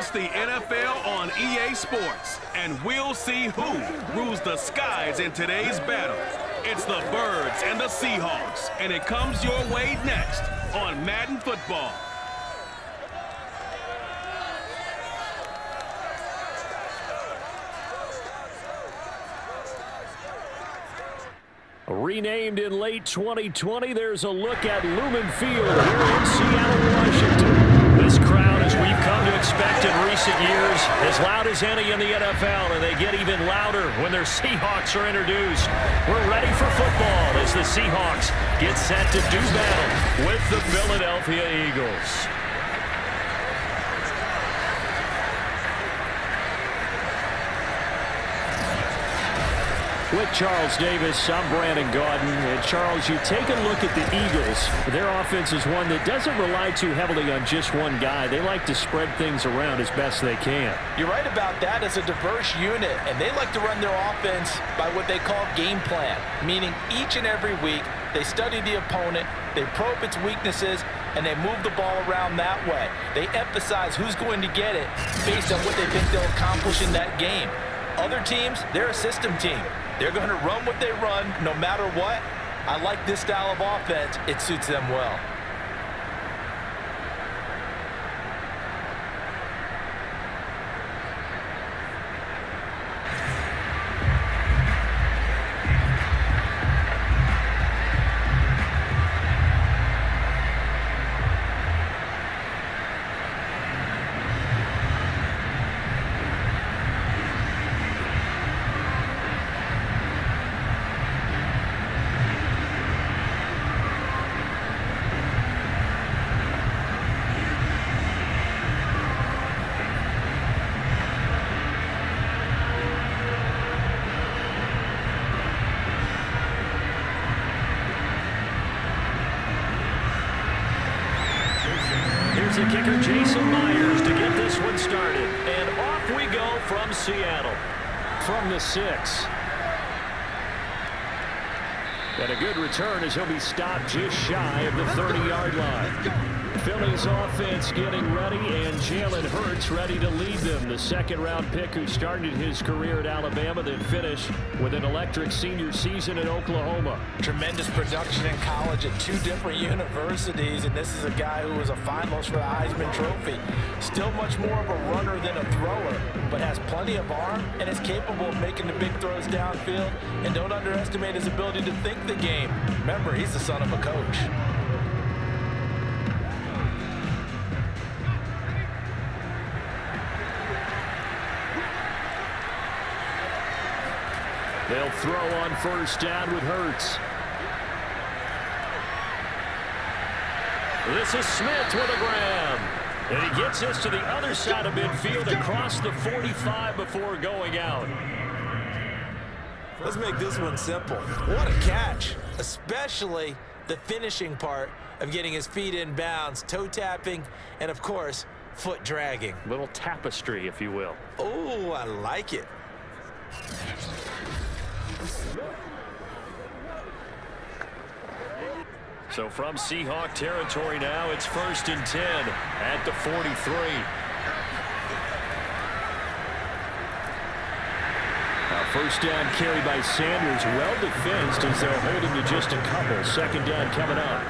Watch the NFL on EA Sports, and we'll see who rules the skies in today's battle. It's the Birds and the Seahawks, and it comes your way next on Madden Football. Renamed in late 2020, there's a look at Lumen Field here in Seattle, Washington. This crowd, as we've come to expect in recent years, as loud as any in the NFL, and they get even louder when their Seahawks are introduced. We're ready for football as the Seahawks get set to do battle with the Philadelphia Eagles. With Charles Davis, I'm Brandon Gaudin. And Charles, you take a look at the Eagles. Their offense is one that doesn't rely too heavily on just one guy. They like to spread things around as best they can. You're right about that. It's a diverse unit, and they like to run their offense by what they call game plan, meaning each and every week they study the opponent, they probe its weaknesses, and they move the ball around that way. They emphasize who's going to get it based on what they think they'll accomplish in that game. Other teams, they're a system team. They're going to run what they run no matter what. I like this style of offense. It suits them well. Here's the kicker, Jason Myers, to get this one started. And off we go from Seattle. From the 6. And a good return as he'll be stopped just shy of the 30-yard line. Philly's offense getting ready, and Jalen Hurts ready to lead them. The second-round pick who started his career at Alabama, then finished with an electric senior season at Oklahoma. Tremendous production in college at 2 different universities, and this is a guy who was a finalist for the Heisman Trophy. Still much more of a runner than a thrower, but has plenty of arm and is capable of making the big throws downfield. And don't underestimate his ability to think the game. Remember, he's the son of a coach. They'll throw on first down with Hurts. This is Smith with a grab. And he gets us to the other side of midfield across the 45 before going out. Let's make this one simple. What a catch, especially the finishing part of getting his feet in bounds, toe tapping, and of course, foot dragging. Little tapestry, if you will. Oh, I like it. So from Seahawk territory now, it's 1st and 10 at the 43. First down carry by Sanders, well defensed as they'll hold him to just a couple. 2nd down coming up.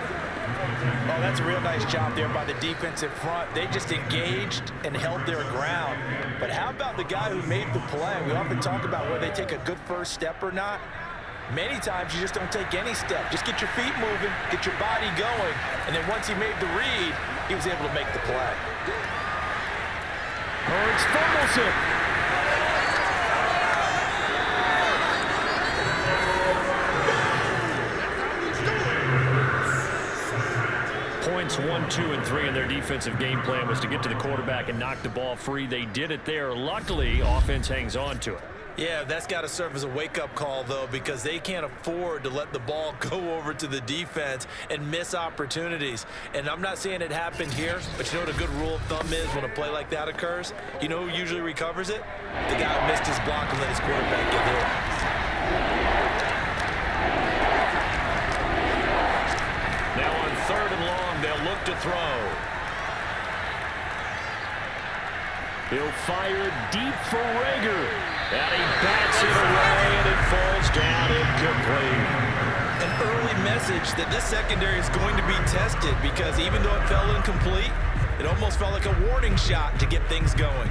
Oh, that's a real nice job there by the defensive front. They just engaged and held their ground. But how about the guy who made the play? We often talk about whether they take a good first step or not. Many times you just don't take any step. Just get your feet moving, get your body going, and then once he made the read, he was able to make the play. Hurts fumbles it. Points 1, 2, and 3 in their defensive game plan was to get to the quarterback and knock the ball free. They did it there. Luckily, offense hangs on to it. Yeah, that's got to serve as a wake-up call, though, because they can't afford to let the ball go over to the defense and miss opportunities. And I'm not saying it happened here, but you know what a good rule of thumb is when a play like that occurs? You know who usually recovers it? The guy who missed his block and let his quarterback get hit. Now on 3rd and long, they'll look to throw. He'll fire deep for Rager. And he bats it away, and it falls down incomplete. An early message that this secondary is going to be tested because even though it fell incomplete, it almost felt like a warning shot to get things going.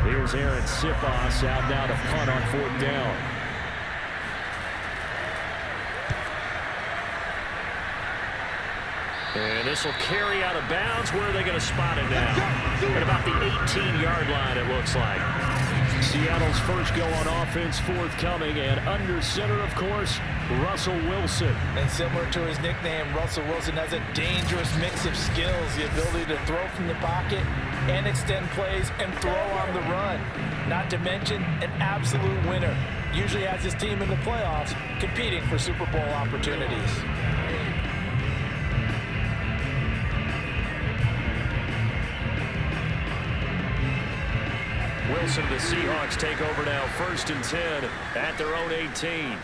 Here's Aaron Sipos out now to punt on 4th down. And this will carry out of bounds. Where are they going to spot it now? At about the 18-yard line, it looks like. Seattle's first go on offense forthcoming, and under center, of course, Russell Wilson. And similar to his nickname, Russell Wilson has a dangerous mix of skills, the ability to throw from the pocket and extend plays and throw on the run. Not to mention an absolute winner. Usually has his team in the playoffs competing for Super Bowl opportunities. Wilson, the Seahawks take over now, 1st and 10 at their own 18.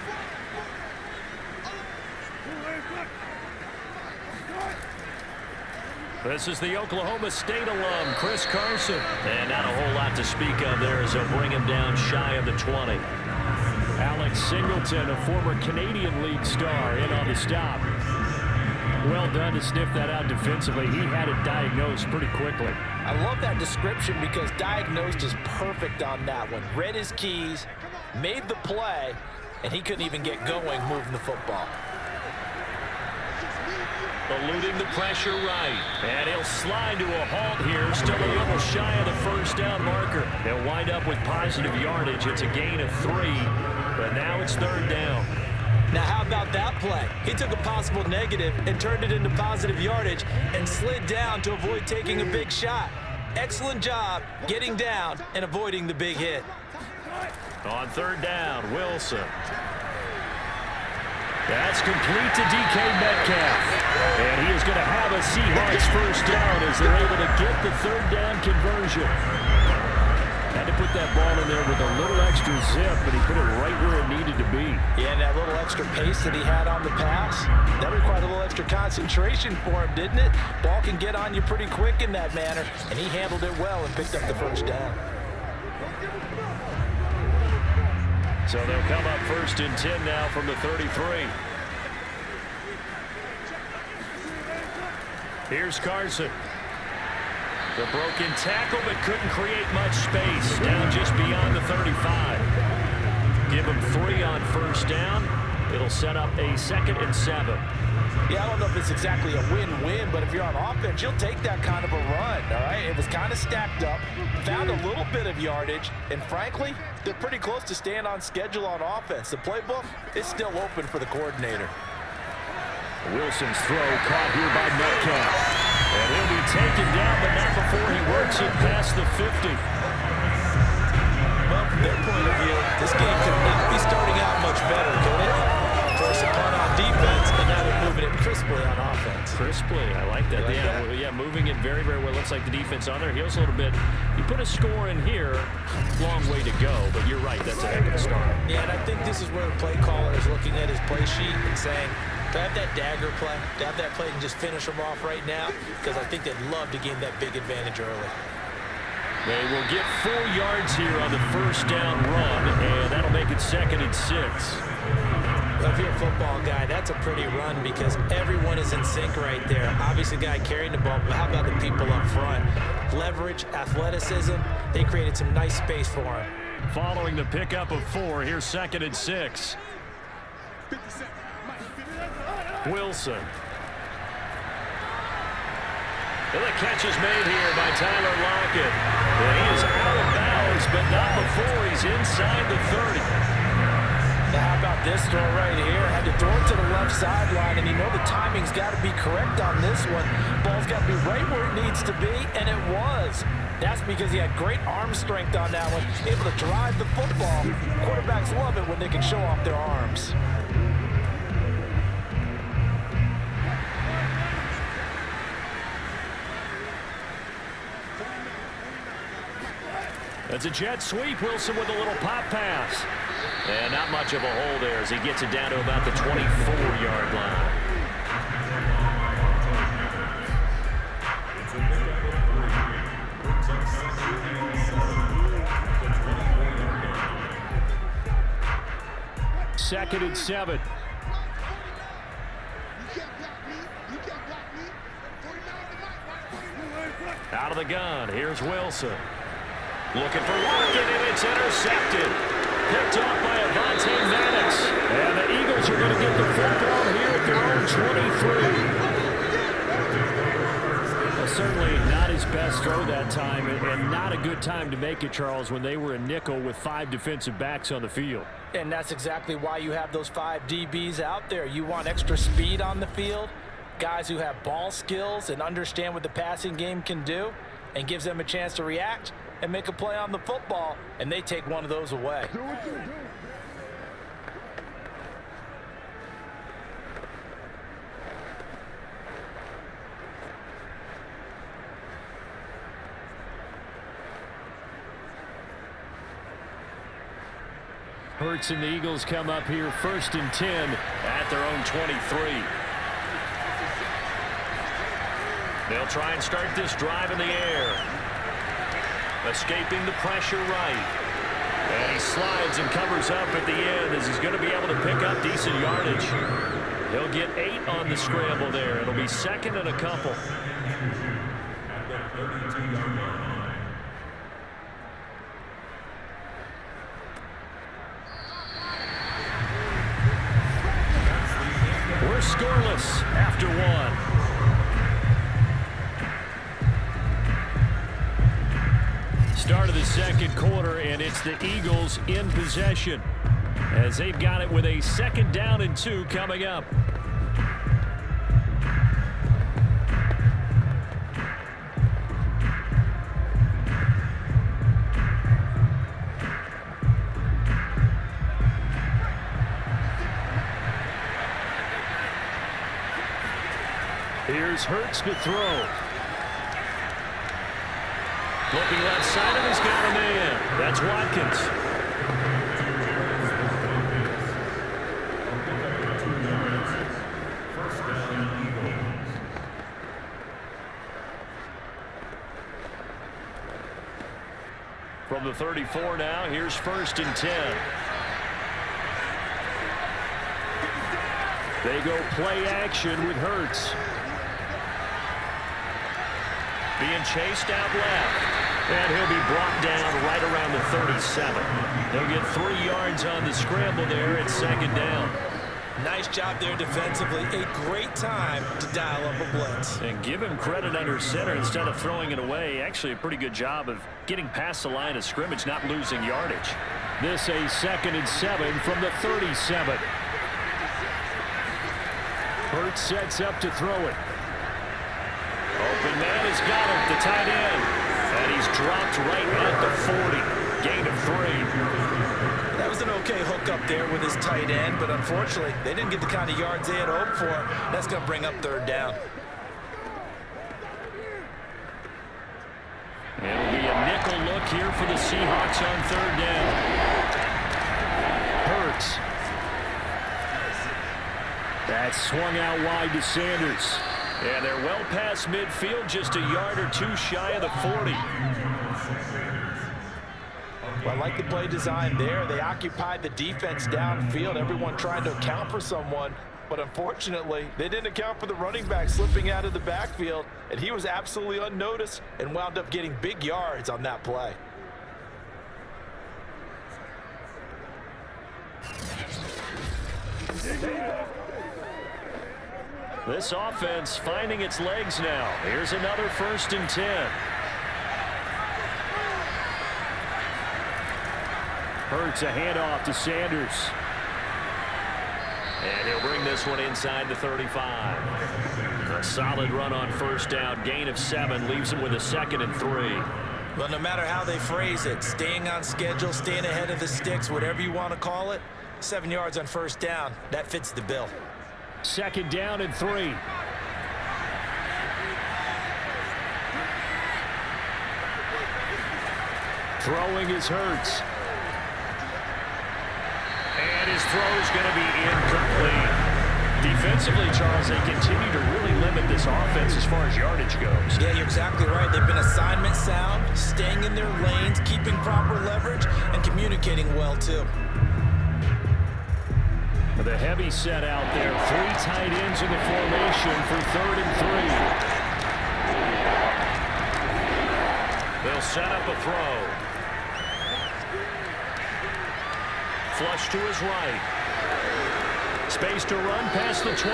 This is the Oklahoma State alum, Chris Carson. And not a whole lot to speak of there as they'll bring him down shy of the 20. Alex Singleton, a former Canadian League star, in on the stop. Well done to sniff that out defensively. He had it diagnosed pretty quickly. I love that description because diagnosed is perfect on that one. Read his keys, made the play, and he couldn't even get going moving the football. Eluding the pressure right. And he'll slide to a halt here. Still a little shy of the 1st down marker. They'll wind up with positive yardage. It's a gain of 3, but now it's 3rd down. Now how about that play? He took a possible negative and turned it into positive yardage and slid down to avoid taking a big shot. Excellent job getting down and avoiding the big hit. On 3rd down, Wilson. That's complete to DK Metcalf. And he is going to have a Seahawks 1st down as they're able to get the 3rd down conversion. Had to put that ball in there with a little extra zip, but he put it right where it needed to be. Yeah, and that little extra pace that he had on the pass, that required a little extra concentration for him, didn't it? Ball can get on you pretty quick in that manner, and he handled it well and picked up the 1st down. So they'll come up 1st and 10 now from the 33. Here's Carson. The broken tackle, but couldn't create much space. Down just beyond the 35. Give him 3 on 1st down. It'll set up a 2nd and 7. Yeah, I don't know if it's exactly a win-win, but if you're on offense, you'll take that kind of a run, all right? It was kind of stacked up, found a little bit of yardage, and frankly, they're pretty close to staying on schedule on offense. The playbook is still open for the coordinator. Wilson's throw caught here by Metcalf. And he'll be taken down, but not before he works it past the 50. Well, from their point of view, this game could not be starting out much better, could it? Force a punt on defense, and now they're moving it crisply on offense. Crisply, I like that. Yeah, moving it very, very well. Looks like the defense on their heels a little bit. You put a score in here, long way to go, but you're right, that's a heck of a start. Yeah, and I think this is where the play caller is looking at his play sheet and saying, to have that dagger play, to have that play and just finish them off right now, because I think they'd love to gain that big advantage early. They will get 4 yards here on the 1st down run, and that'll make it 2nd and 6. Well, if you're a football guy, that's a pretty run because everyone is in sync right there. Obviously, the guy carrying the ball, but how about the people up front? Leverage, athleticism, they created some nice space for him. Following the pickup of 4, here's 2nd and 6. Wilson. And the catch is made here by Tyler Lockett. And he is out of bounds, but not before he's inside the 30. Now, how about this throw right here? Had to throw it to the left sideline, and you know the timing's got to be correct on this one. Ball's got to be right where it needs to be, and it was. That's because he had great arm strength on that one, able to drive the football. Quarterbacks love it when they can show off their arms. That's a jet sweep. Wilson with a little pop pass. And not much of a hole there as he gets it down to about the 24-yard line. 2nd and 7. Out of the gun, here's Wilson. Looking for Lockett, and it's intercepted. Picked off by Avonte Maddox. And the Eagles are going to get the football here at their own 23. Well, certainly not his best throw that time, and not a good time to make it, Charles, when they were in nickel with 5 defensive backs on the field. And that's exactly why you have those 5 DBs out there. You want extra speed on the field, guys who have ball skills and understand what the passing game can do, and gives them a chance to react and make a play on the football, and they take one of those away. Hurts and the Eagles come up here 1st and 10 at their own 23. They'll try and start this drive in the air. Escaping the pressure right. And he slides and covers up at the end as he's going to be able to pick up decent yardage. He'll get 8 on the scramble there. It'll be 2nd and a couple. We're scoreless after 1. Start of the 2nd quarter, and it's the Eagles in possession as they've got it with a 2nd down and 2 coming up. Here's Hurts to throw. Looking left side, and he's got a man. That's Watkins. From the 34 now, here's 1st and 10. They go play action with Hurts. Being chased out left. And he'll be brought down right around the 37. They'll get 3 yards on the scramble there at 2nd down. Nice job there defensively. A great time to dial up a blitz. And give him credit under center instead of throwing it away. Actually a pretty good job of getting past the line of scrimmage, not losing yardage. This a 2nd and 7 from the 37. Hurts sets up to throw it. Open man has got it, the tight end. And he's dropped right at the 40. Gain of 3. That was an okay hook up there with his tight end, but unfortunately, they didn't get the kind of yards they had hoped for. That's going to bring up 3rd down. It'll be a nickel look here for the Seahawks on 3rd down. Hurts. That's swung out wide to Sanders. And they're well past midfield, just a yard or 2 shy of the 40. Well, I like the play design there. They occupied the defense downfield, everyone trying to account for someone. But unfortunately, they didn't account for the running back slipping out of the backfield. And he was absolutely unnoticed and wound up getting big yards on that play. This offense finding its legs now. Here's another 1st and 10. Hurts a handoff to Sanders. And he'll bring this one inside the 35. A solid run on 1st down. Gain of 7 leaves him with a 2nd and 3. Well, no matter how they phrase it, staying on schedule, staying ahead of the sticks, whatever you want to call it, 7 yards on 1st down, that fits the bill. 2nd down and 3. Throwing is Hurts. And his throw is going to be incomplete. Defensively, Charles, they continue to really limit this offense as far as yardage goes. Yeah, you're exactly right. They've been assignment sound, staying in their lanes, keeping proper leverage, and communicating well, too. The heavy set out there. 3 tight ends in the formation for 3rd and 3. They'll set up a throw. Flush to his right. Space to run past the 20.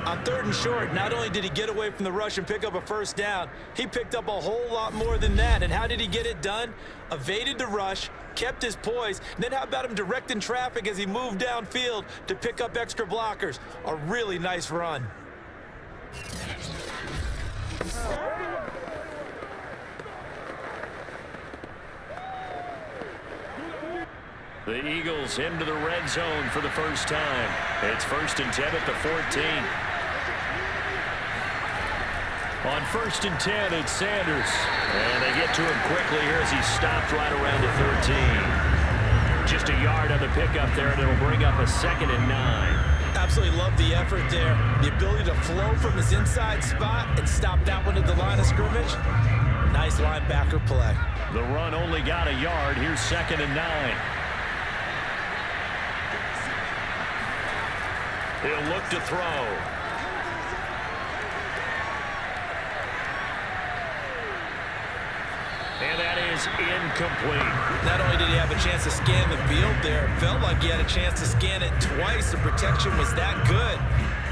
On 3rd and short, not only did he get away from the rush and pick up a first down, he picked up a whole lot more than that. And how did he get it done? Evaded the rush, kept his poise, and then how about him directing traffic as he moved downfield to pick up extra blockers? A really nice run. The Eagles into the red zone for the first time. It's 1st and 10 at the 14. On 1st and 10, it's Sanders. And they get to him quickly here as he stopped right around the 13. Just a yard on the pickup there, and it'll bring up a 2nd and 9. Absolutely love the effort there. The ability to flow from his inside spot and stop that one at the line of scrimmage. Nice linebacker play. The run only got a yard. Here's 2nd and 9. He'll look to throw. And that is incomplete. Not only did he have a chance to scan the field there, it felt like he had a chance to scan it twice. The protection was that good.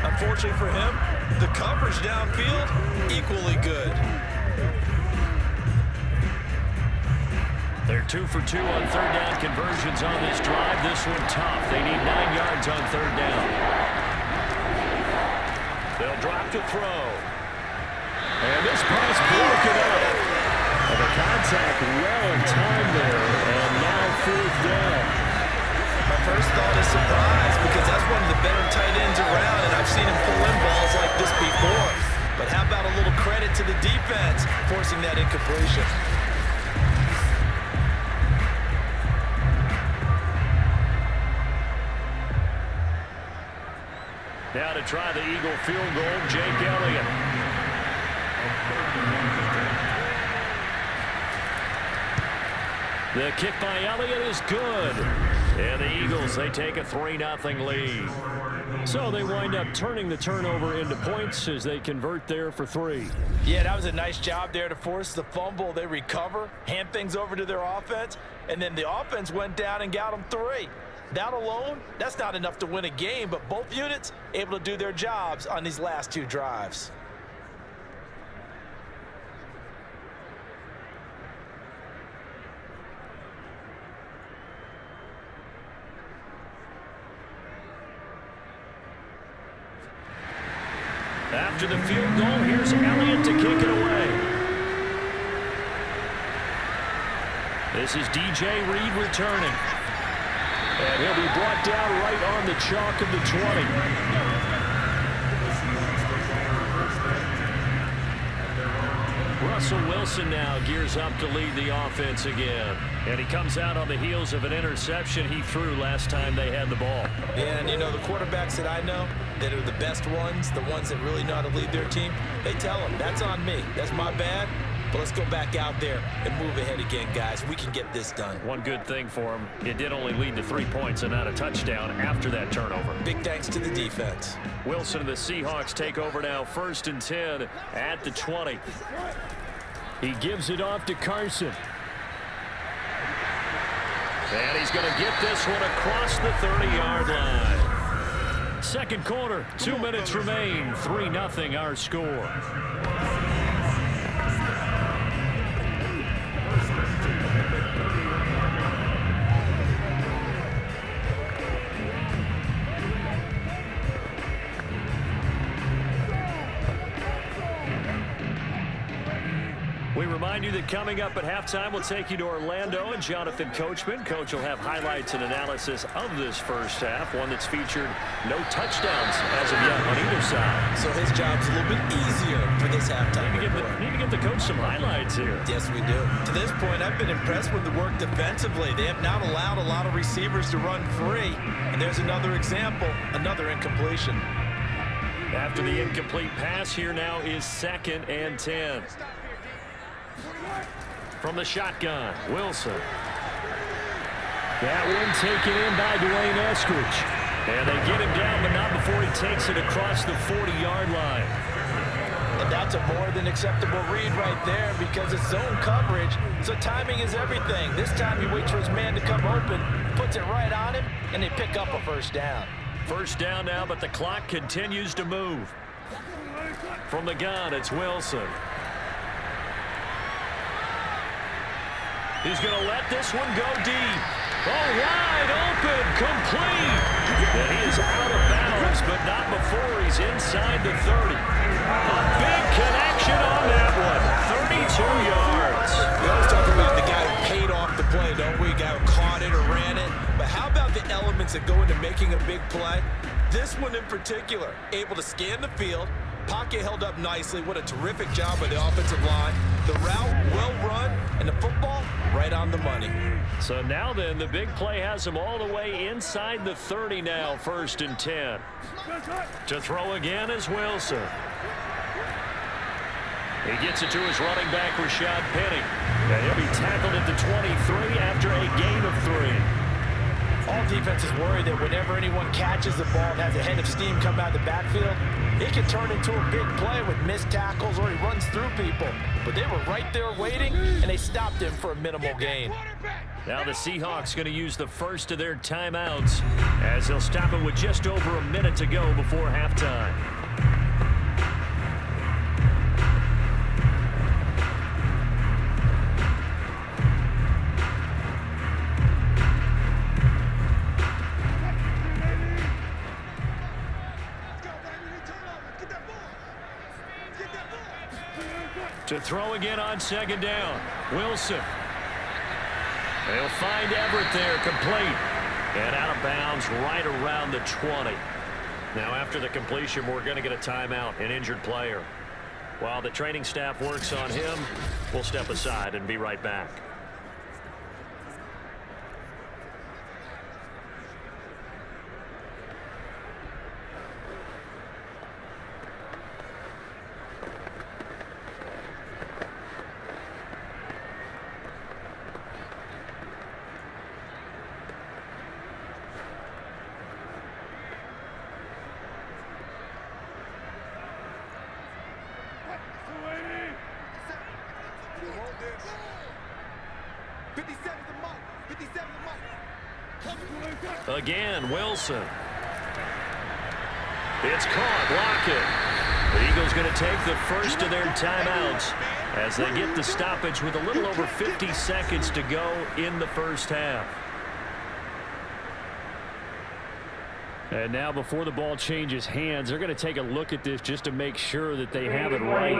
Unfortunately for him, the coverage downfield, equally good. They're 2 for 2 on 3rd down conversions on this drive. This one tough. They need 9 yards on 3rd down. They'll drop to throw. And this pass broken up. And the contact well timed there. And now 4th down. My first thought is surprise because that's one of the better tight ends around, and I've seen him pull in balls like this before. But how about a little credit to the defense forcing that incompletion? Now to try the Eagle field goal, Jake Elliott. The kick by Elliott is good. And the Eagles, they take a 3-0 lead. So they wind up turning the turnover into points as they convert there for 3. Yeah, that was a nice job there to force the fumble. They recover, hand things over to their offense, and then the offense went down and got them 3. That alone, that's not enough to win a game, but both units able to do their jobs on these last 2 drives. After the field goal, here's Elliott to kick it away. This is DJ Reed returning. And he'll be brought down right on the chalk of the 20. Russell Wilson now gears up to lead the offense again. And he comes out on the heels of an interception he threw last time they had the ball. Yeah, and you know, the quarterbacks that I know that are the best ones, the ones that really know how to lead their team, they tell them, that's on me. That's my bad. But let's go back out there and move ahead again, guys. We can get this done. One good thing for him, it did only lead to 3 points and not a touchdown after that turnover. Big thanks to the defense. Wilson and the Seahawks take over now, 1st and 10 at the 20. He gives it off to Carson. And he's going to get this one across the 30-yard line. Second quarter, 2 minutes remain, 3-0 our score. We remind you that coming up at halftime, we'll take you to Orlando and Jonathan Coachman. Coach will have highlights and analysis of this first half, one that's featured no touchdowns as of yet on either side. So his job's a little bit easier for this halftime. Need to give the coach some highlights here. Yes, we do. To this point, I've been impressed with the work defensively. They have not allowed a lot of receivers to run free. And there's another example, another incompletion. After the incomplete pass, here now is 2nd and 10. From the shotgun, Wilson. That one taken in by Dwayne Eskridge. And they get him down, but not before he takes it across the 40-yard line. And that's a more than acceptable read right there because it's zone coverage, so timing is everything. This time he waits for his man to come open, puts it right on him, and they pick up a first down. First down now, but the clock continues to move. From the gun, it's Wilson. He's going to let this one go deep. Oh, wide open, complete. And he is out of bounds, but not before he's inside the 30. A big connection on that one. 32 yards. We always talk about the guy who paid off the play, don't we? Guy who caught it or ran it. But how about the elements that go into making a big play? This one in particular, able to scan the field, pocket held up nicely. What a terrific job by the offensive line. The route well run, and the football right on the money. So now then, the big play has him all the way inside the 30 now, 1st and 10. To throw again is Wilson. He gets it to his running back, Rashad Penny. And he'll be tackled at the 23 after a gain of 3. All defenses worry that whenever anyone catches the ball and has a head of steam come out of the backfield, it can turn into a big play with missed tackles or he runs through people. But they were right there waiting, and they stopped him for a minimal gain. Now the Seahawks going to use the first of their timeouts as they'll stop it with just over a minute to go before halftime. To throw again on 2nd down, Wilson. They'll find Everett there, complete. And out of bounds right around the 20. Now after the completion, we're going to get a timeout, an injured player. While the training staff works on him, we'll step aside and be right back. Again, Wilson. It's caught. Lockett. The Eagles going to take the first of their timeouts as they get the stoppage with a little over 50 seconds to go in the first half. And now before the ball changes hands, they're going to take a look at this just to make sure that they have it right.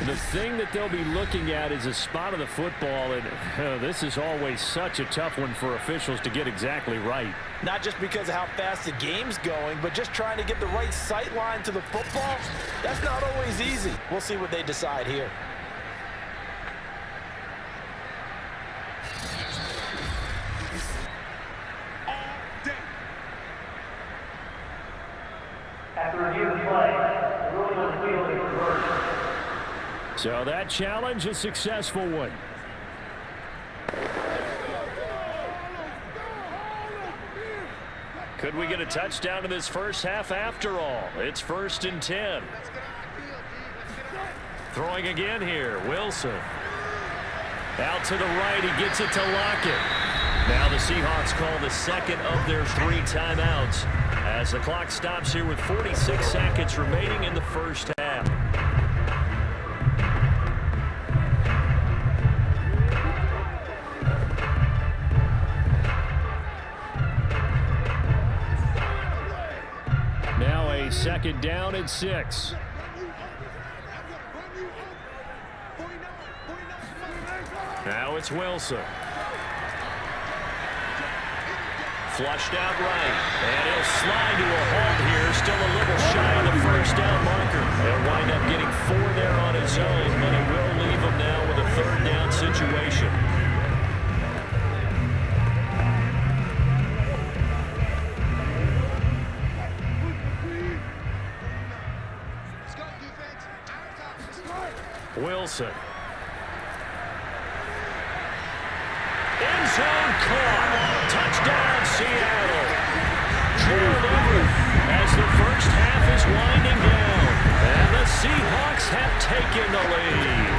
The thing that they'll be looking at is a spot of the football, and this is always such a tough one for officials to get exactly right. Not just because of how fast the game's going, but just trying to get the right sight line to the football. That's not always easy. We'll see what they decide here. After review of the play, ruling on the field is reversed. So that challenge, a successful one. Could we get a touchdown in this first half after all? It's 1st and 10. Throwing again here, Wilson. Out to the right, he gets it to Lockett. Now the Seahawks call the second of their 3 timeouts as the clock stops here with 46 seconds remaining in the first half. Now a 2nd down and 6. Now it's Wilson. Flushed out right. And he'll slide to a halt here. Still a little shy of the first down marker. He'll wind up getting 4 there on his own, but he will leave him now with a 3rd down situation. Wilson. End zone caught. Touchdown, Seattle. Trailed over as the first half is winding down. And the Seahawks have taken the lead.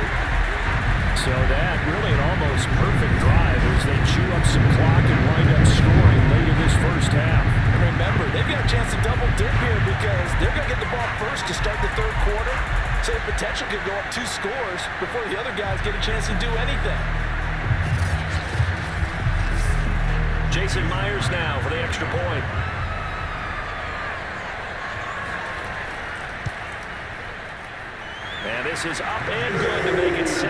So that really an almost perfect drive as they chew up some clock and wind up scoring late in this first half. And remember, they've got a chance to double dip here because they're going to get the ball first to start the third quarter. So the potential could go up 2 scores before the other guys get a chance to do anything. Jason Myers now for the extra point. And this is up and good to make it 7-3.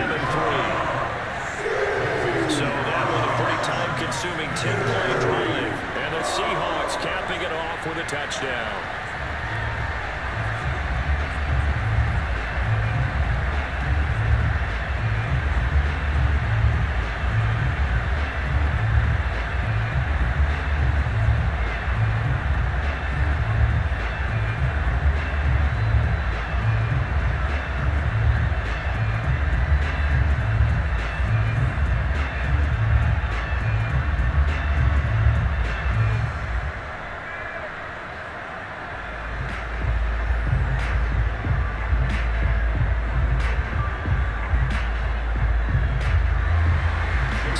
So that was a pretty time-consuming 10-play drive. And the Seahawks capping it off with a touchdown.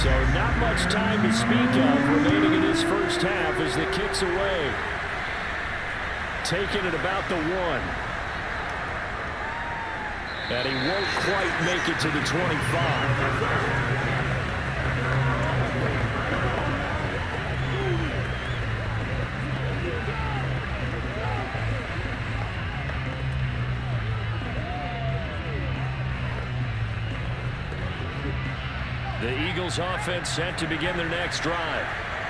So not much time to speak of remaining in this first half as the kick's away. Taking it about the 1. And he won't quite make it to the 25. The Eagles offense set to begin their next drive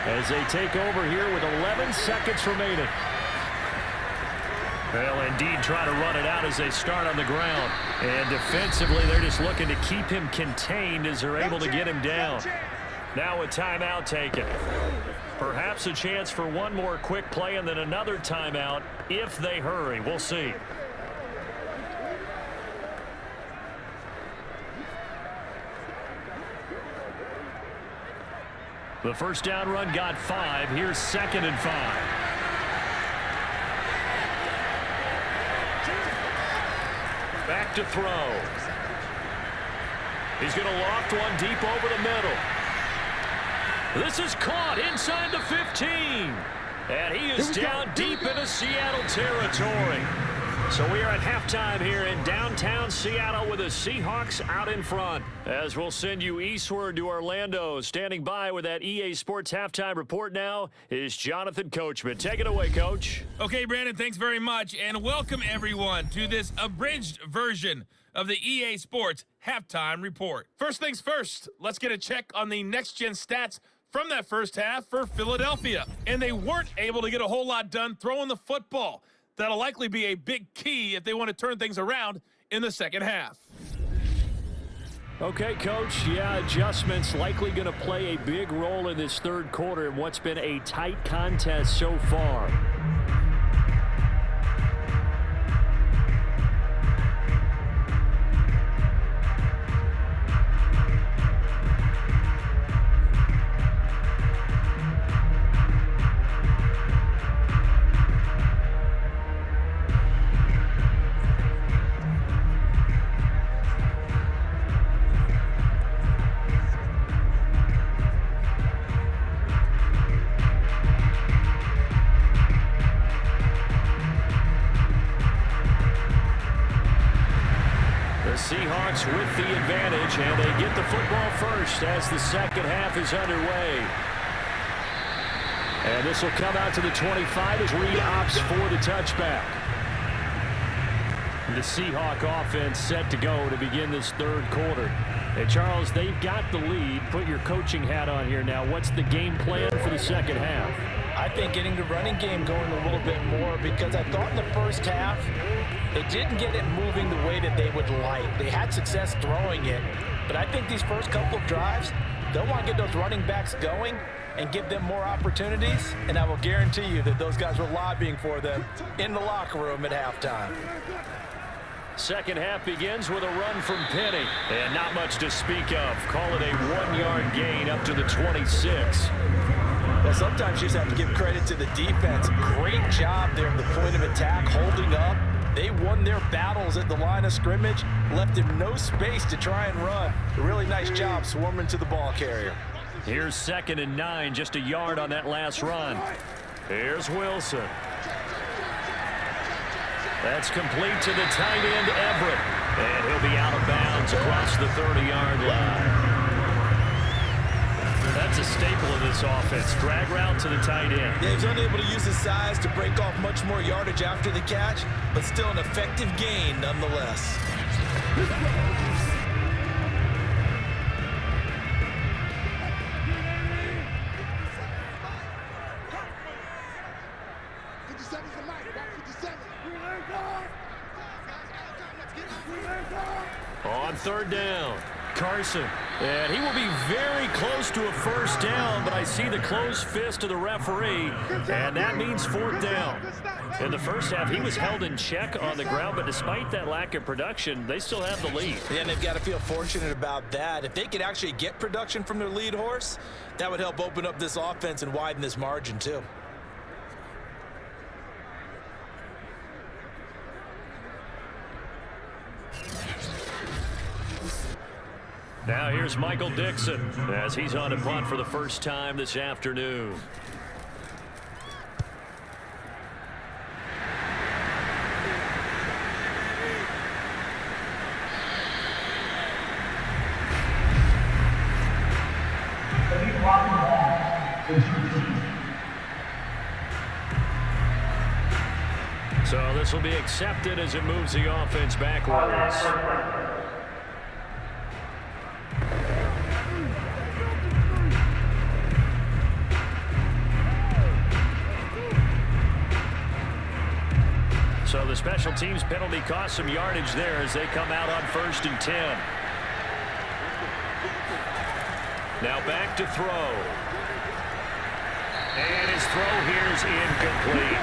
as they take over here with 11 seconds remaining. They'll indeed try to run it out as they start on the ground. And defensively, they're just looking to keep him contained as they're able to get him down. Now a timeout taken. Perhaps a chance for one more quick play and then another timeout if they hurry. We'll see. The first down run got 5. Here's 2nd and 5. Back to throw. He's going to loft one deep over the middle. This is caught inside the 15. And he is down deep into Seattle territory. So we are at halftime here in downtown Seattle with the Seahawks out in front. As we'll send you eastward to Orlando. Standing by with that EA Sports halftime report now is Jonathan Coachman. Take it away, Coach. Okay, Brandon, thanks very much. And welcome, everyone, to this abridged version of the EA Sports halftime report. First things first, let's get a check on the next-gen stats from that first half for Philadelphia. And they weren't able to get a whole lot done throwing the football. That'll likely be a big key if they want to turn things around in the second half. Okay, Coach. Yeah, adjustments likely going to play a big role in this third quarter in what's been a tight contest so far. Seahawks with the advantage, and they get the football first as the second half is underway. And this will come out to the 25 as Reed opts for the touchback. The Seahawk offense set to go to begin this third quarter. And Charles, they've got the lead. Put your coaching hat on here now. What's the game plan for the second half? I think getting the running game going a little bit more, because I thought in the first half they didn't get it moving the way that they would like. They had success throwing it, but I think these first couple of drives, they'll want to get those running backs going and give them more opportunities, and I will guarantee you that those guys were lobbying for them in the locker room at halftime. Second half begins with a run from Penny. And not much to speak of. Call it a 1-yard gain up to the 26. Well, sometimes you just have to give credit to the defense. Great job there at the point of attack, holding up. They won their battles at the line of scrimmage, left him no space to try and run. A really nice job swarming to the ball carrier. Here's 2nd and 9, just a yard on that last run. Here's Wilson. That's complete to the tight end, Everett. And he'll be out of bounds across the 30-yard line. That's a staple of this offense. Drag route to the tight end. Yeah, he's unable to use his size to break off much more yardage after the catch, but still an effective gain nonetheless. On 3rd down, Carson. And he will be very close to a first down, but I see the closed fist of the referee, and that means 4th down. In the first half, he was held in check on the ground, but despite that lack of production, they still have the lead. Yeah, and they've got to feel fortunate about that. If they could actually get production from their lead horse, that would help open up this offense and widen this margin, too. Now here's Michael Dixon as he's on a punt for the first time this afternoon. So this will be accepted as it moves the offense backwards. So the special teams penalty cost some yardage there as they come out on 1st and 10. Now back to throw. And his throw here is incomplete.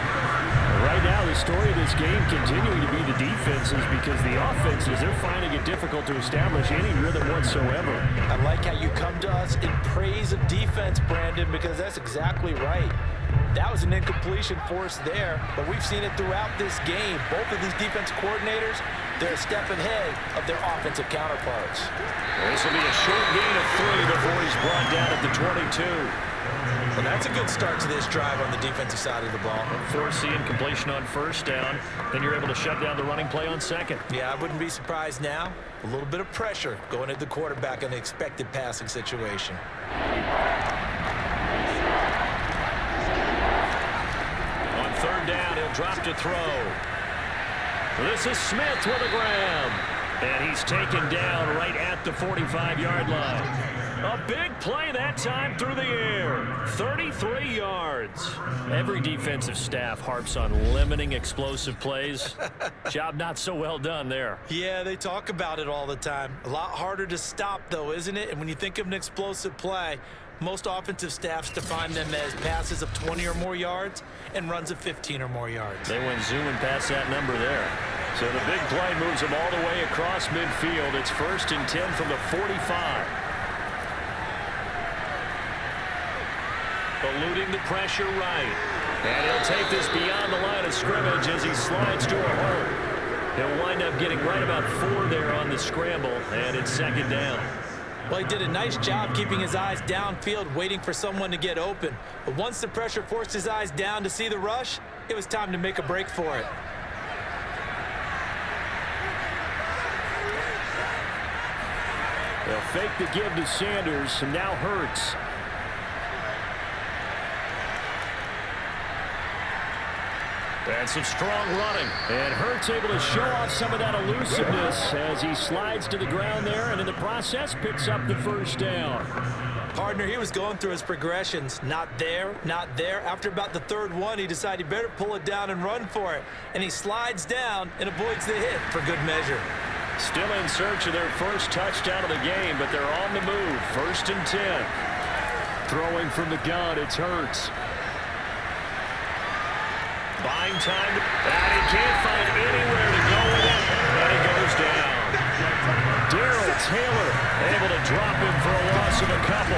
Right now, the story of this game continuing to be the defenses, because the offenses, they're finding it difficult to establish any rhythm whatsoever. I like how you come to us in praise of defense, Brandon, because that's exactly right. That was an incompletion force there, but we've seen it throughout this game. Both of these defense coordinators, they're a step ahead of their offensive counterparts. This will be a short gain of 3 before he's brought down at the 22. Well, that's a good start to this drive on the defensive side of the ball. Force the incompletion on 1st down, then you're able to shut down the running play on 2nd. Yeah, I wouldn't be surprised now. A little bit of pressure going at the quarterback in the expected passing situation. On 3rd down, he'll drop to throw. This is Smith with a grab. And he's taken down right at the 45-yard line. A big play that time through the air. 33 yards. Every defensive staff harps on limiting explosive plays. Job not so well done there. Yeah, they talk about it all the time. A lot harder to stop, though, isn't it? And when you think of an explosive play, most offensive staffs define them as passes of 20 or more yards and runs of 15 or more yards. They went zooming past that number there. So the big play moves them all the way across midfield. It's 1st and 10 from the 45. Eluding the pressure right. And he'll take this beyond the line of scrimmage as he slides to a hole. He'll wind up getting right about 4 there on the scramble, and it's 2nd down. Well, he did a nice job keeping his eyes downfield, waiting for someone to get open. But once the pressure forced his eyes down to see the rush, it was time to make a break for it. They'll fake the give to Sanders, and now Hurts. And some strong running. And Hurts able to show off some of that elusiveness as he slides to the ground there, and in the process picks up the 1st down. Partner, he was going through his progressions. Not there, not there. After about the 3rd one, he decided he better pull it down and run for it. And he slides down and avoids the hit for good measure. Still in search of their first touchdown of the game, but they're on the move. 1st and 10. Throwing from the gun, it's Hurts. Buying time, and he can't find anywhere to go with it, and he goes Taylor able to drop him for a loss of a couple.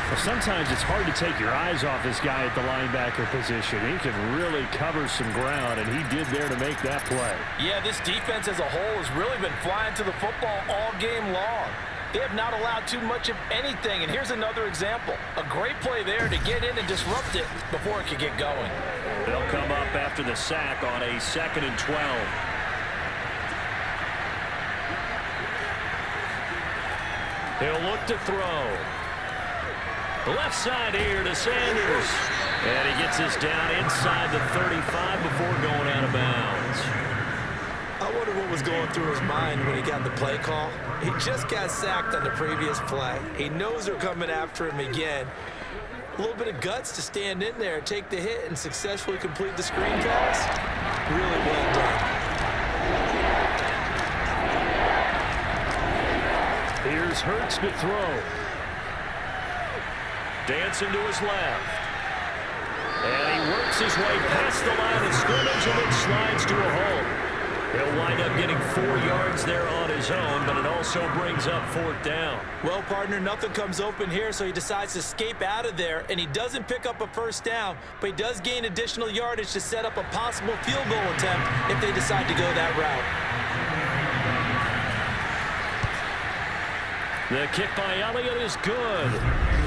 Well, sometimes it's hard to take your eyes off this guy at the linebacker position. He can really cover some ground, and he did there to make that play. Yeah, this defense as a whole has really been flying to the football all game long. They have not allowed too much of anything, and here's another example. A great play there to get in and disrupt it before it could get going. They'll come up after the sack on a 2nd and 12. He'll look to throw. Left side here to Sanders. And he gets this down inside the 35 before going out of bounds. I wonder what was going through his mind when he got the play call. He just got sacked on the previous play. He knows they're coming after him again. A little bit of guts to stand in there, take the hit, and successfully complete the screen pass. Really well done. Here's Hurts to throw. Dancing to his left. And he works his way past the line of scrimmage and then slides to a halt. He'll wind up getting 4 yards there on his own, but it also brings up 4th down. Well, partner, nothing comes open here, so he decides to escape out of there, and he doesn't pick up a 1st down, but he does gain additional yardage to set up a possible field goal attempt if they decide to go that route. The kick by Elliott is good.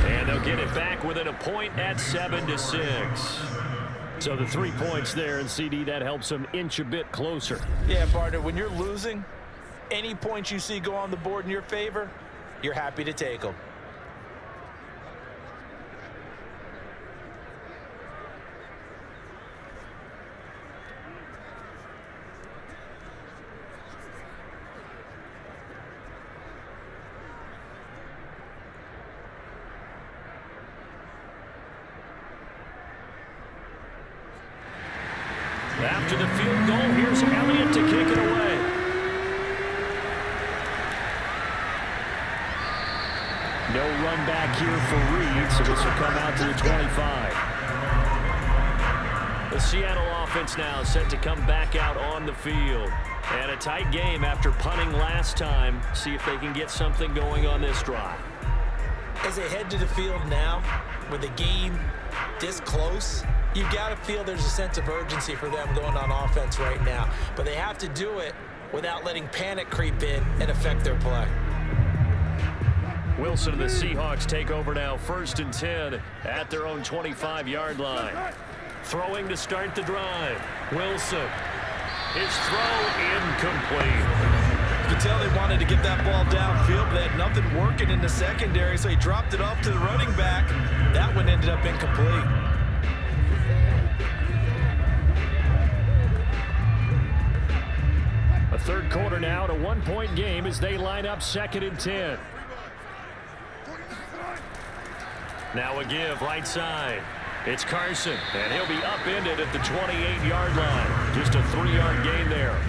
And they'll get it back within a point at 7-6. So the 3 points there, and CD, that helps them inch a bit closer. Yeah, partner, when you're losing, any points you see go on the board in your favor, you're happy to take them. After the field goal, here's Elliott to kick it away. No run back here for Reed, so this will come out to the 25. The Seattle offense now set to come back out on the field. And a tight game after punting last time. See if they can get something going on this drive. As they head to the field now, with the game this close, you got to feel there's a sense of urgency for them going on offense right now. But they have to do it without letting panic creep in and affect their play. Wilson and the Seahawks take over now, 1st and 10 at their own 25-yard line. Throwing to start the drive. Wilson. His throw incomplete. You can tell they wanted to get that ball downfield, but they had nothing working in the secondary, so he dropped it off to the running back. That one ended up incomplete. A 3rd quarter now, to 1-point game as they line up 2nd and 10. Now a give right side. It's Carson, and he'll be upended at the 28-yard line. Just a 3-yard gain there.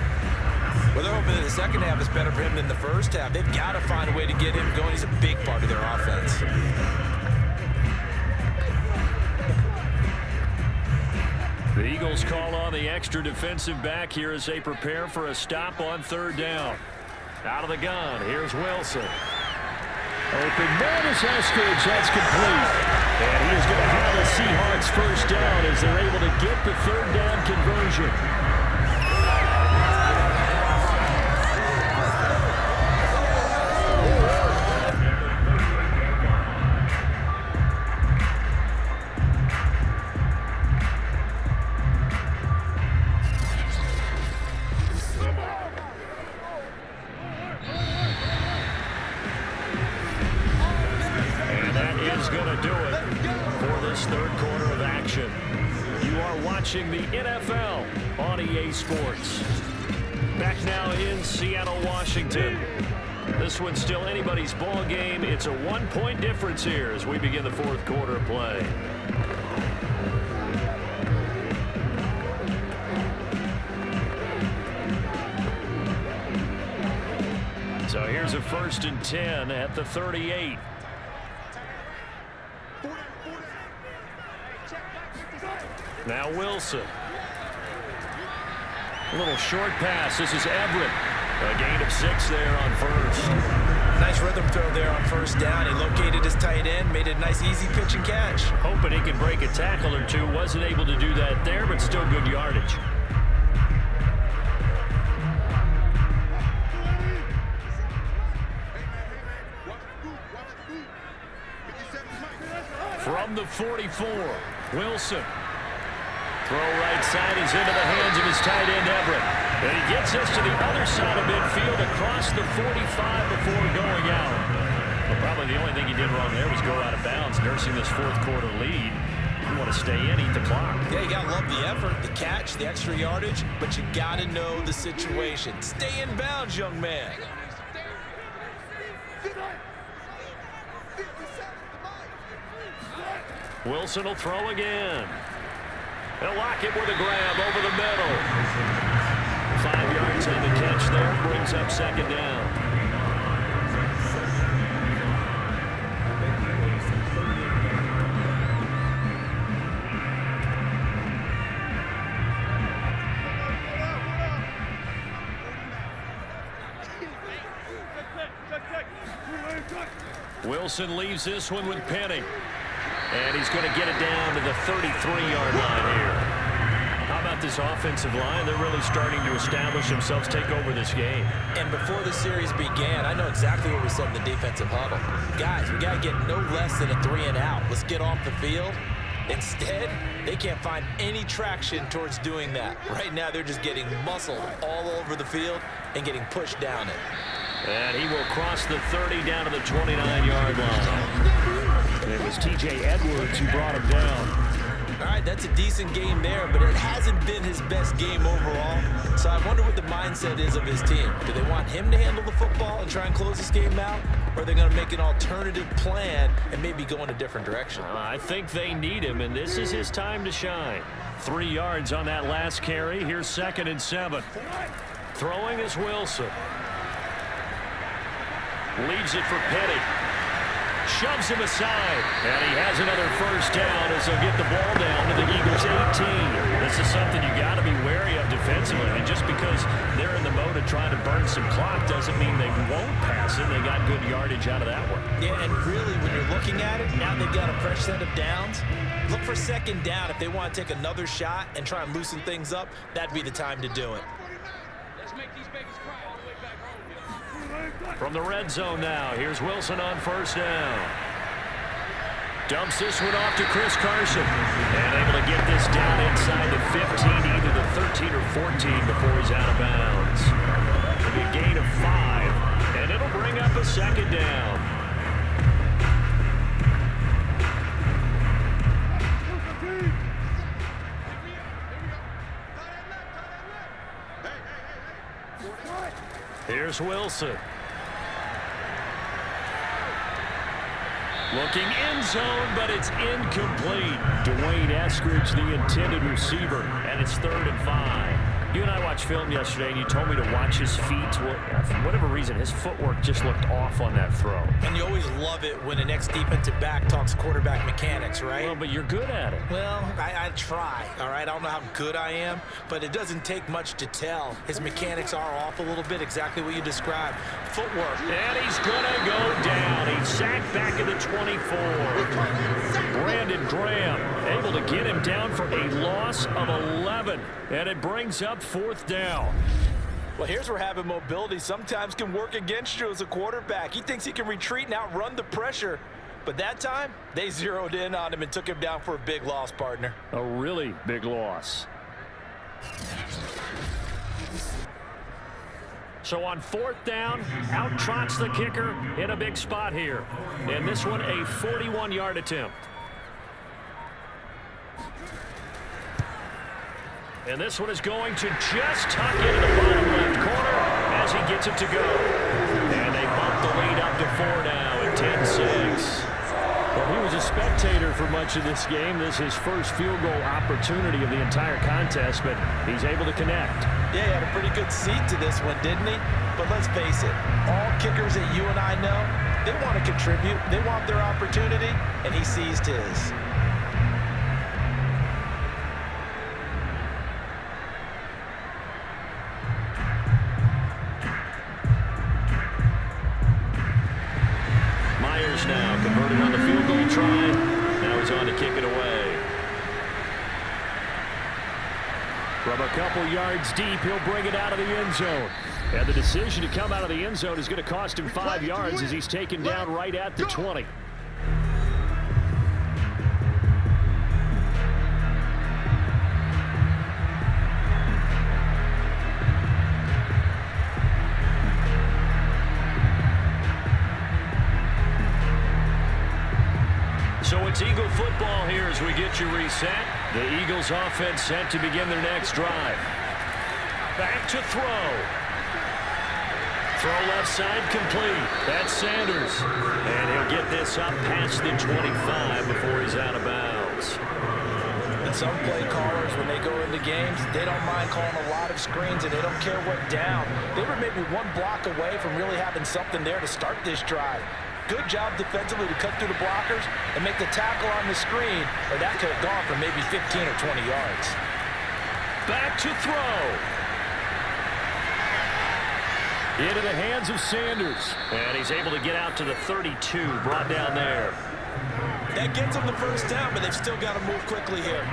Well, they're hoping that the second half is better for him than the first half. They've got to find a way to get him going. He's a big part of their offense. The Eagles call on the extra defensive back here as they prepare for a stop on 3rd down. Out of the gun, here's Wilson. Open man is Eskridge, that's complete. And he is going to have the Seahawks 1st down as they're able to get the 3rd down conversion. The NFL on EA Sports. Back now in Seattle, Washington. This one's still anybody's ball game. It's a 1-point difference here as we begin the 4th quarter of play. So here's a 1st and 10 at the 38. Now Wilson. A little short pass. This is Everett. A gain of 6 there on 1st. nice rhythm throw there on first down. He located his tight end, made it a nice easy pitch and catch. Hoping he can break a tackle or two. Wasn't able to do that there, but still good yardage. From the 44, Wilson. Throw right side is into the hands of his tight end, Everett. And he gets us to the other side of midfield across the 45 before going out. But probably the only thing he did wrong there was go out of bounds, nursing this fourth quarter lead. You want to stay in, eat the clock. Yeah, you got to love the effort, the catch, the extra yardage, but you got to know the situation. Stay in bounds, young man. Wilson will throw again. They'll lock it with a grab over the middle. 5 yards on the catch there, brings up second down. Wilson leaves this one with Penny. And he's going to get it down to the 33-yard line here. How about this offensive line? They're really starting to establish themselves, take over this game. And before the series began, I know exactly what we said in the defensive huddle. Guys, we got to get no less than a 3-and-out. Let's get off the field. Instead, they can't find any traction towards doing that. Right now, they're just getting muscled all over the field and getting pushed down it. And he will cross the 30 down to the 29-yard line. It was T.J. Edwards who brought him down. All right, that's a decent game there, but it hasn't been his best game overall. So I wonder what the mindset is of his team. Do they want him to handle the football and try and close this game out? Or are they going to make an alternative plan and maybe go in a different direction? I think they need him, and this is his time to shine. 3 yards on that last carry. Here's 2nd and 7. Throwing is Wilson. Leaves it for Petty. Shoves him aside, and he has another first down as he'll get the ball down to the Eagles' 18. This is something you got to be wary of defensively, and just because they're in the mode of trying to burn some clock doesn't mean they won't pass it. They got good yardage out of that one. Yeah, and really, when you're looking at it, now they've got a fresh set of downs. Look for 2nd down. If they want to take another shot and try and loosen things up, that'd be the time to do it. From the red zone now, here's Wilson on first down. Dumps this one off to Chris Carson. And able to get this down inside the 15, either the 13 or 14 before he's out of bounds. It'll be a gain of 5, and it'll bring up a 2nd down. Here's Wilson. Looking end zone, but it's incomplete. Dwayne Eskridge, the intended receiver, and it's 3rd and 5. You and I watched film yesterday, and you told me to watch his feet. Well, for whatever reason, his footwork just looked off on that throw. And you always love it when an ex-defensive back talks quarterback mechanics, right? Well, but you're good at it. Well, I try, all right? I don't know how good I am, but it doesn't take much to tell. His mechanics are off a little bit, exactly what you described. Footwork. And he's going to go down. He's sacked back at the 24. Brandon Graham able to get him down for a loss of 11. And it brings up 4th down. Well, here's where having mobility sometimes can work against you as a quarterback. He thinks he can retreat and outrun the pressure. But that time, they zeroed in on him and took him down for a big loss, partner. A really big loss. So on 4th down, out trots the kicker in a big spot here. And this one, a 41-yard attempt. And this one is going to just tuck into the bottom left corner as he gets it to go. And they bump the lead up to 4 now at 10-6. Well, he was a spectator for much of this game. This is his first field goal opportunity of the entire contest, but he's able to connect. Yeah, he had a pretty good seat to this one, didn't he? But let's face it, all kickers that you and I know, they want to contribute. They want their opportunity, and he seized his. on to kick it away. From a couple yards deep, he'll bring it out of the end zone. And the decision to come out of the end zone is going to cost him 5 yards as he's taken down right at the 20. So it's Eagle football here as we get you reset. The Eagles offense set to begin their next drive. Back to throw. Throw left side complete. That's Sanders. And he'll get this up past the 25 before he's out of bounds. And some play callers, when they go into games, they don't mind calling a lot of screens, and they don't care what down. They were maybe one block away from really having something there to start this drive. Good job defensively to cut through the blockers and make the tackle on the screen, or that could have gone for maybe 15 or 20 yards. Back to throw. Into the hands of Sanders. And he's able to get out to the 32, brought down there. That gets them the first down, but they've still got to move quickly here.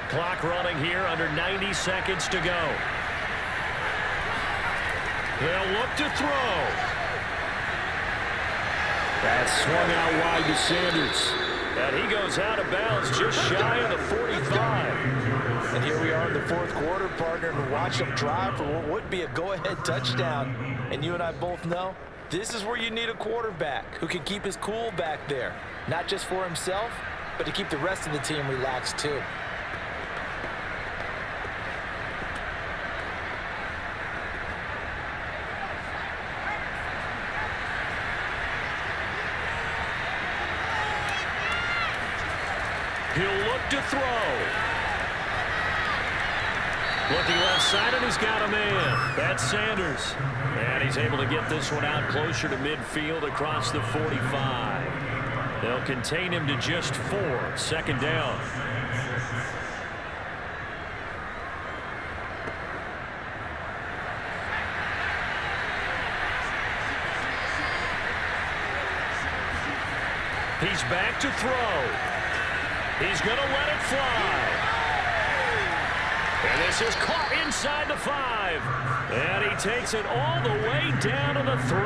Clock running here, under 90 seconds to go. They'll look to throw. That's swung out wide to Sanders. And he goes out of bounds just shy of the 45. And here we are in the fourth quarter, partner, and watch them drive for what would be a go-ahead touchdown. And you and I both know this is where you need a quarterback who can keep his cool back there. Not just for himself, but to keep the rest of the team relaxed too. He'll look to throw. Looking left side, and he's got a man. That's Sanders. And he's able to get this one out closer to midfield across the 45. They'll contain him to just 4. Second down. He's back to throw. He's going to let it fly. And this is caught inside the 5. And he takes it all the way down to the 3.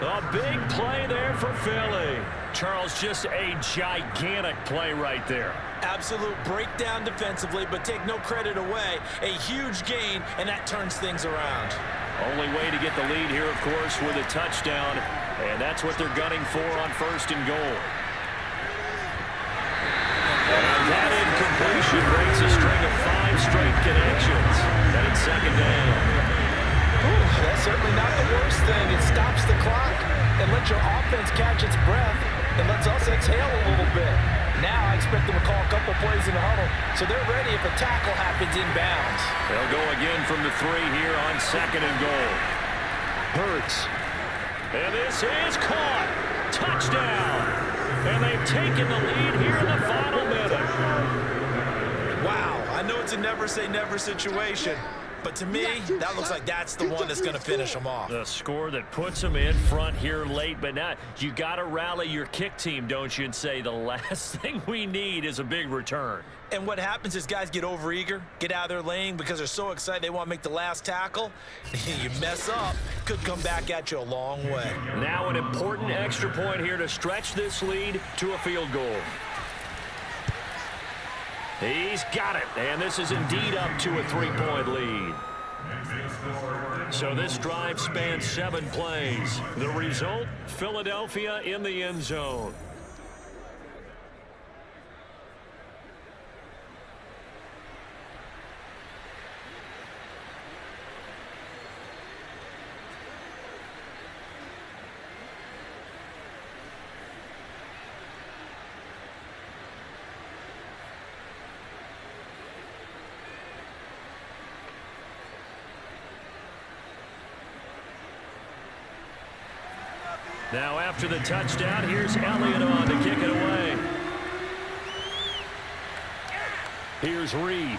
A big play there for Philly. Charles, just a gigantic play right there. Absolute breakdown defensively, but take no credit away. A huge gain, and that turns things around. Only way to get the lead here, of course, with a touchdown. And that's what they're gunning for on 1st and goal. And that incompletion breaks a string of 5 straight connections. And it's second down. Ooh, that's certainly not the worst thing. It stops the clock and lets your offense catch its breath and lets us exhale a little bit. Now I expect them to call a couple plays in the huddle, so they're ready if a tackle happens inbounds. They'll go again from the 3 here on 2nd and goal. Hurts. And this is caught. Touchdown. And they've taken the lead here in the final minute. Wow, I know it's a never-say-never situation, but to me, that looks like that's the one that's going to finish them off. The score that puts them in front here late, but now you got to rally your kick team, don't you, and say the last thing we need is a big return. And what happens is guys get overeager, get out of their lane because they're so excited they want to make the last tackle. You mess up, could come back at you a long way. Now an important extra point here to stretch this lead to a field goal. He's got it, and this is indeed up to a 3-point lead. So this drive spans 7 plays. The result, Philadelphia in the end zone. Now after the touchdown, here's Elliott on to kick it away. Here's Reed.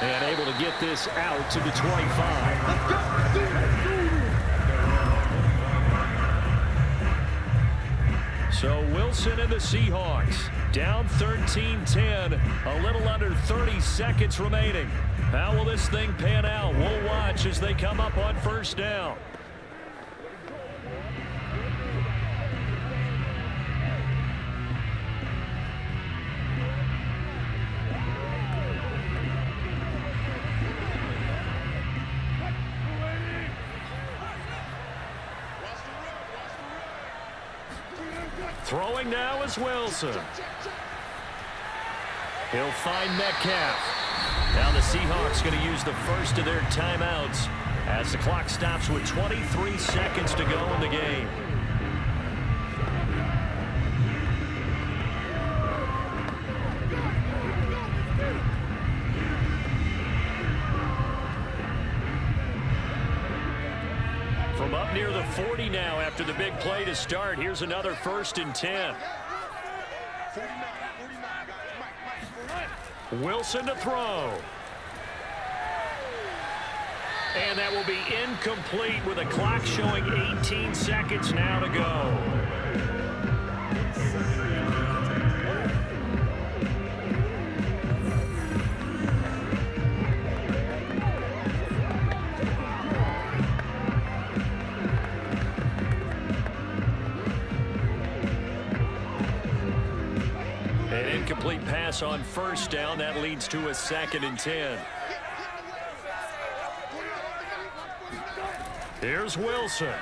And able to get this out to the 25. So Wilson and the Seahawks down 13-10, a little under 30 seconds remaining. How will this thing pan out? We'll watch as they come up on first down. Throwing now is Wilson. He'll find Metcalf. Now the Seahawks going to use the first of their timeouts as the clock stops with 23 seconds to go in the game. From up near the 40 now after the big play to start. Here's another 1st and 10. Wilson to throw. And that will be incomplete with a clock showing 18 seconds now to go. Incomplete pass on first down. That leads to a 2nd and 10. Here's Wilson.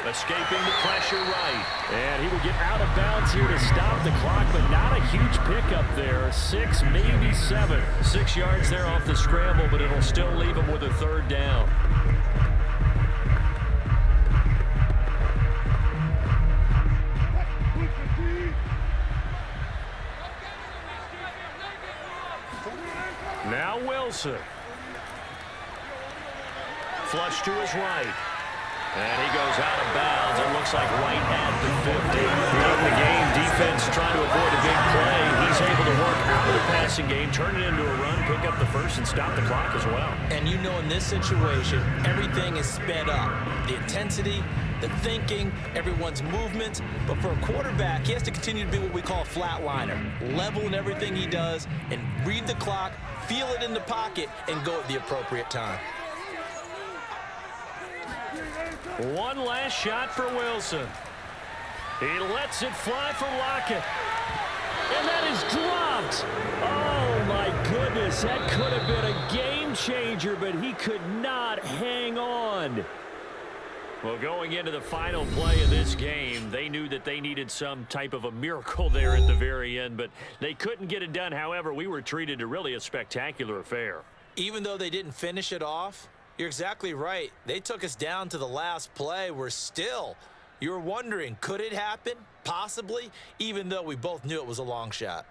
Escaping the pressure right. And he will get out of bounds here to stop the clock, but not a huge pickup there. 6, maybe 7. 6 yards there off the scramble, but it'll still leave him with a 3rd down. Now Wilson. Flush to his right. And he goes out of bounds. It looks like right at the 50. Late in the game, defense trying to avoid a big play. He's able to work out of the passing game, turn it into a run, pick up the first, and stop the clock as well. And you know in this situation, everything is sped up. The intensity, the thinking, everyone's movement. But for a quarterback, he has to continue to be what we call a flatliner. Level in everything he does and read the clock, feel it in the pocket, and go at the appropriate time. One last shot for Wilson. He lets it fly for Lockett. And that is dropped. Oh, my goodness. That could have been a game changer, but he could not hang on. Well, going into the final play of this game, they knew that they needed some type of a miracle there at the very end, but they couldn't get it done. However, we were treated to really a spectacular affair. Even though they didn't finish it off, you're exactly right. They took us down to the last play. You were wondering, could it happen? Possibly, even though we both knew it was a long shot.